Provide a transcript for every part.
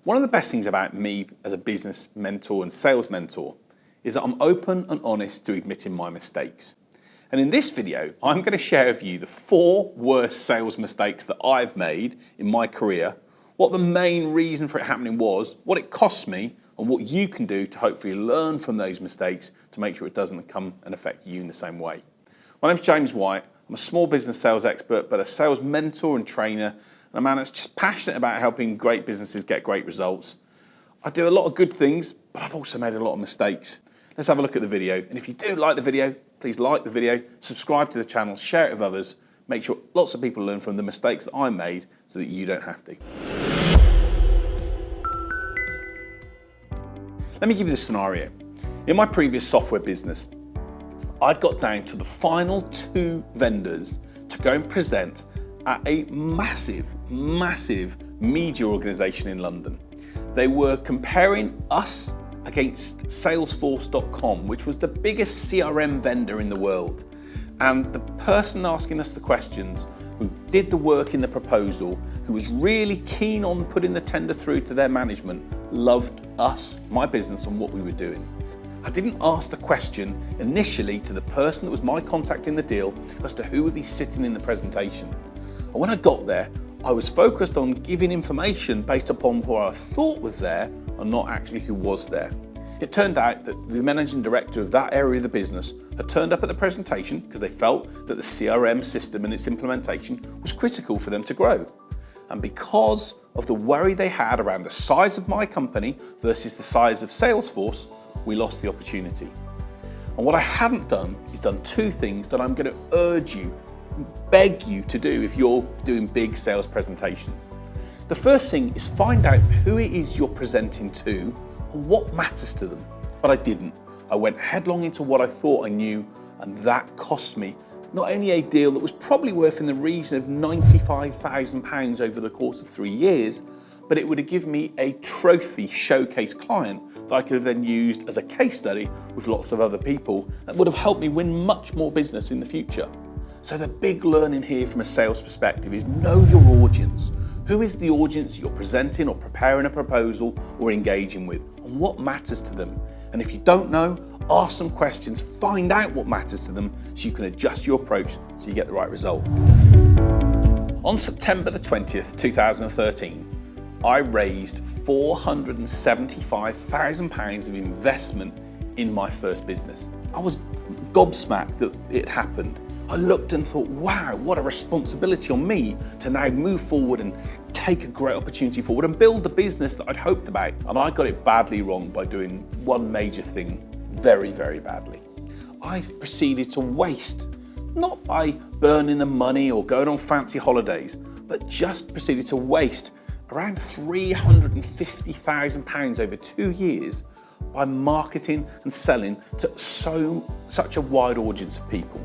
One of the best things about me as a business mentor and sales mentor is that I'm open and honest to admitting my mistakes. And in this video, I'm going to share with you the 4 worst sales mistakes that I've made in my career, what the main reason for it happening was, what it cost me, and what you can do to hopefully learn from those mistakes to make sure it doesn't come and affect you in the same way. My name's James White. I'm a small business sales expert, but a sales mentor and trainer, and a man that's just passionate about helping great businesses get great results. I do a lot of good things, but I've also made a lot of mistakes. Let's have a look at the video. And if you do like the video, please like the video, subscribe to the channel, share it with others, make sure lots of people learn from the mistakes that I made so that you don't have to. Let me give you this scenario. In my previous software business, I'd got down to the final 2 vendors to go and present at a massive media organisation in London. They were comparing us against Salesforce.com, which was the biggest CRM vendor in the world. And the person asking us the questions, who did the work in the proposal, who was really keen on putting the tender through to their management, loved us, my business, and what we were doing. I didn't ask the question initially to the person that was my contact in the deal as to who would be sitting in the presentation. And when I got there, I was focused on giving information based upon who I thought was there and not actually who was there. It turned out that the managing director of that area of the business had turned up at the presentation because they felt that the CRM system and its implementation was critical for them to grow. And because of the worry they had around the size of my company versus the size of Salesforce, we lost the opportunity. And what I hadn't done is done 2 things that I'm going to urge you, beg you to do if you're doing big sales presentations. The first thing is find out who it is you're presenting to and what matters to them. But I didn't. I went headlong into what I thought I knew, and that cost me not only a deal that was probably worth in the region of £95,000 over the course of 3 years, but it would have given me a trophy showcase client that I could have then used as a case study with lots of other people that would have helped me win much more business in the future. So the big learning here from a sales perspective is know your audience. Who is the audience you're presenting or preparing a proposal or engaging with, and what matters to them? And if you don't know, ask some questions, find out what matters to them so you can adjust your approach so you get the right result. On September the 20th, 2013, I raised £475,000 of investment in my first business. I was gobsmacked that it happened. I looked and thought, wow, what a responsibility on me to now move forward and take a great opportunity forward and build the business that I'd hoped about. And I got it badly wrong by doing one major thing very badly. I proceeded to waste, not by burning the money or going on fancy holidays, but just proceeded to waste around £350,000 over 2 years by marketing and selling to such a wide audience of people.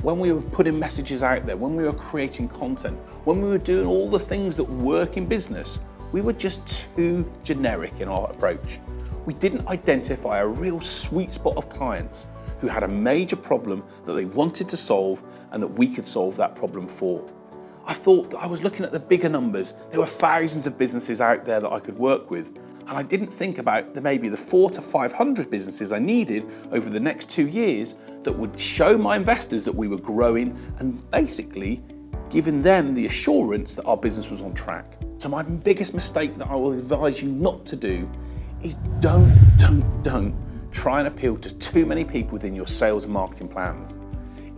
When we were putting messages out there, when we were creating content, when we were doing all the things that work in business, we were just too generic in our approach. We didn't identify a real sweet spot of clients who had a major problem that they wanted to solve and that we could solve that problem for. I thought that I was looking at the bigger numbers. There were thousands of businesses out there that I could work with. And I didn't think about maybe the 400 to 500 businesses I needed over the next 2 years that would show my investors that we were growing and basically giving them the assurance that our business was on track. So my biggest mistake that I will advise you not to do is don't try and appeal to too many people within your sales and marketing plans.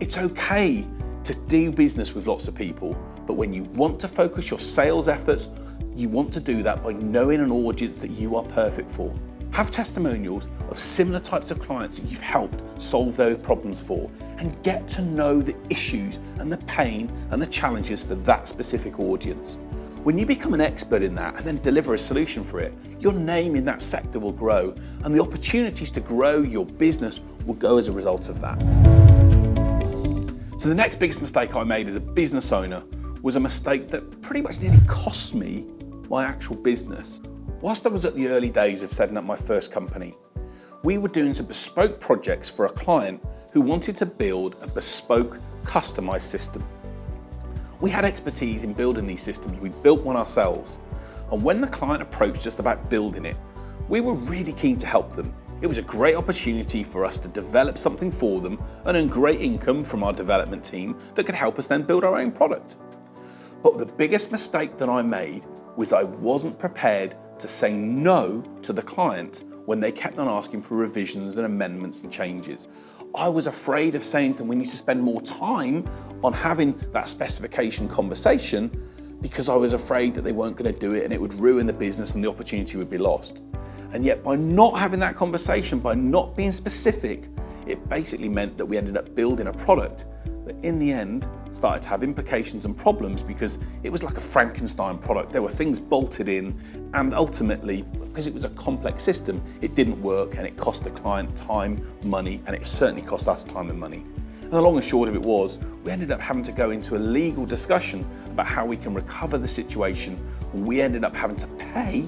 It's okay to do business with lots of people, but when you want to focus your sales efforts, you want to do that by knowing an audience that you are perfect for. Have testimonials of similar types of clients that you've helped solve those problems for, and get to know the issues and the pain and the challenges for that specific audience. When you become an expert in that and then deliver a solution for it, your name in that sector will grow, and the opportunities to grow your business will go as a result of that. So the next biggest mistake I made as a business owner was a mistake that pretty much nearly cost me my actual business. Whilst I was at the early days of setting up my first company, we were doing some bespoke projects for a client who wanted to build a bespoke, customized system. We had expertise in building these systems. We built one ourselves. And when the client approached us about building it, we were really keen to help them. It was a great opportunity for us to develop something for them and earn great income from our development team that could help us then build our own product. But the biggest mistake that I made was I wasn't prepared to say no to the client when they kept on asking for revisions and amendments and changes. I was afraid of saying to them, we need to spend more time on having that specification conversation, because I was afraid that they weren't going to do it and it would ruin the business and the opportunity would be lost. And yet by not having that conversation, by not being specific, it basically meant that we ended up building a product that in the end started to have implications and problems, because it was like a Frankenstein product. There were things bolted in, and ultimately, because it was a complex system, it didn't work, and it cost the client time, money, and it certainly cost us time and money. And the long and short of it was, we ended up having to go into a legal discussion about how we can recover the situation, and we ended up having to pay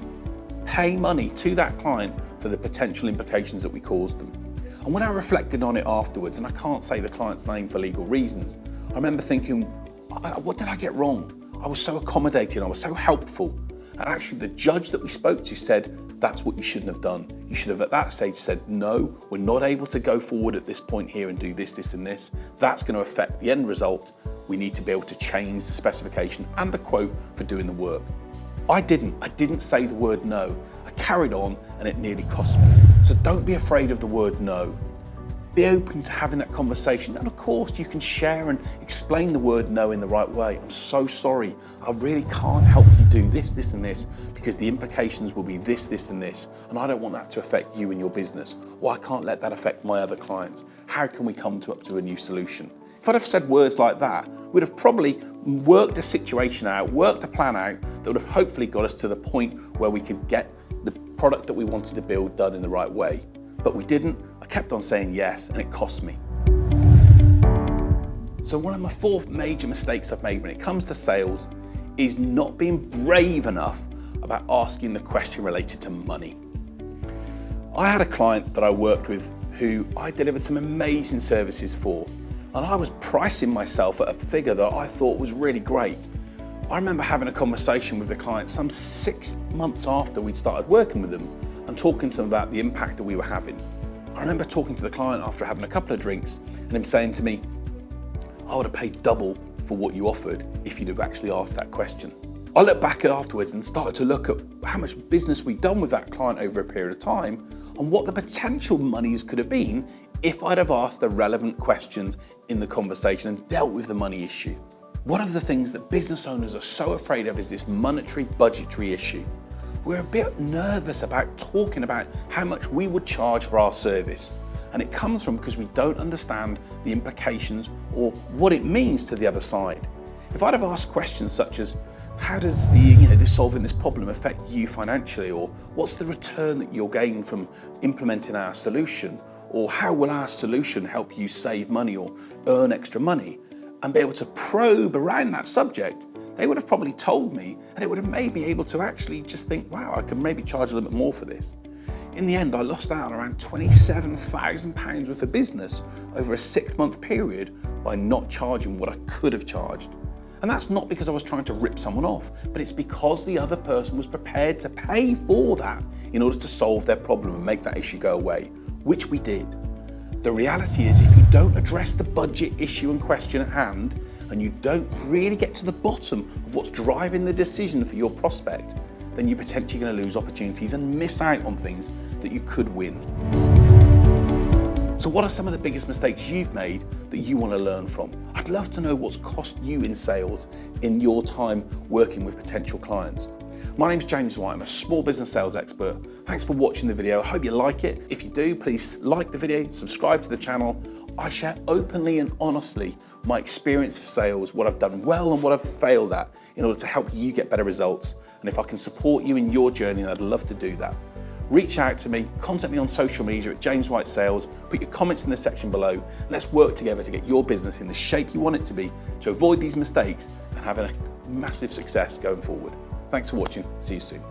money to that client for the potential implications that we caused them. And when I reflected on it afterwards, and I can't say the client's name for legal reasons, I remember thinking, what did I get wrong? I was so accommodating, I was so helpful. And actually the judge that we spoke to said, that's what you shouldn't have done. You should have at that stage said, no, we're not able to go forward at this point here and do this, this and this. That's going to affect the end result. We need to be able to change the specification and the quote for doing the work. I didn't say the word no. I carried on, and it nearly cost me. So don't be afraid of the word no. Be open to having that conversation. And of course, you can share and explain the word no in the right way. I'm so sorry. I really can't help you do this, this, and this, because the implications will be this, this, and this. And I don't want that to affect you and your business. Or I can't let that affect my other clients. How can we come up to a new solution? If I'd have said words like that, we'd have probably worked a situation out, worked a plan out that would have hopefully got us to the point where we could get the product that we wanted to build done in the right way. But we didn't. I kept on saying yes, and it cost me. So one of my 4 major mistakes I've made when it comes to sales is not being brave enough about asking the question related to money. I had a client that I worked with who I delivered some amazing services for, and I was pricing myself at a figure that I thought was really great. I remember having a conversation with the client some 6 months after we'd started working with them and talking to them about the impact that we were having. I remember talking to the client after having a couple of drinks and him saying to me, I would have paid double for what you offered if you'd have actually asked that question. I looked back afterwards and started to look at how much business we'd done with that client over a period of time and what the potential monies could have been if I'd have asked the relevant questions in the conversation and dealt with the money issue. One of the things that business owners are so afraid of is this monetary budgetary issue. We're a bit nervous about talking about how much we would charge for our service. And it comes from because we don't understand the implications or what it means to the other side. If I'd have asked questions such as, how does solving this problem affect you financially? Or what's the return that you'll gain from implementing our solution? Or how will our solution help you save money or earn extra money? And be able to probe around that subject, they would have probably told me, and it would have made me able to actually just think, wow, I could maybe charge a little bit more for this. In the end, I lost out on around £27,000 worth of business over a 6-month period by not charging what I could have charged. And that's not because I was trying to rip someone off, but it's because the other person was prepared to pay for that in order to solve their problem and make that issue go away, which we did. The reality is, if you don't address the budget issue and question at hand, and you don't really get to the bottom of what's driving the decision for your prospect, then you're potentially going to lose opportunities and miss out on things that you could win. So what are some of the biggest mistakes you've made that you want to learn from? I'd love to know what's cost you in sales in your time working with potential clients. My name's James White, I'm a small business sales expert. Thanks for watching the video, I hope you like it. If you do, please like the video, subscribe to the channel. I share openly and honestly my experience of sales, what I've done well and what I've failed at in order to help you get better results. And if I can support you in your journey, I'd love to do that. Reach out to me, contact me on social media at James White Sales, put your comments in the section below. Let's work together to get your business in the shape you want it to be, to avoid these mistakes and having a massive success going forward. Thanks for watching, see you soon.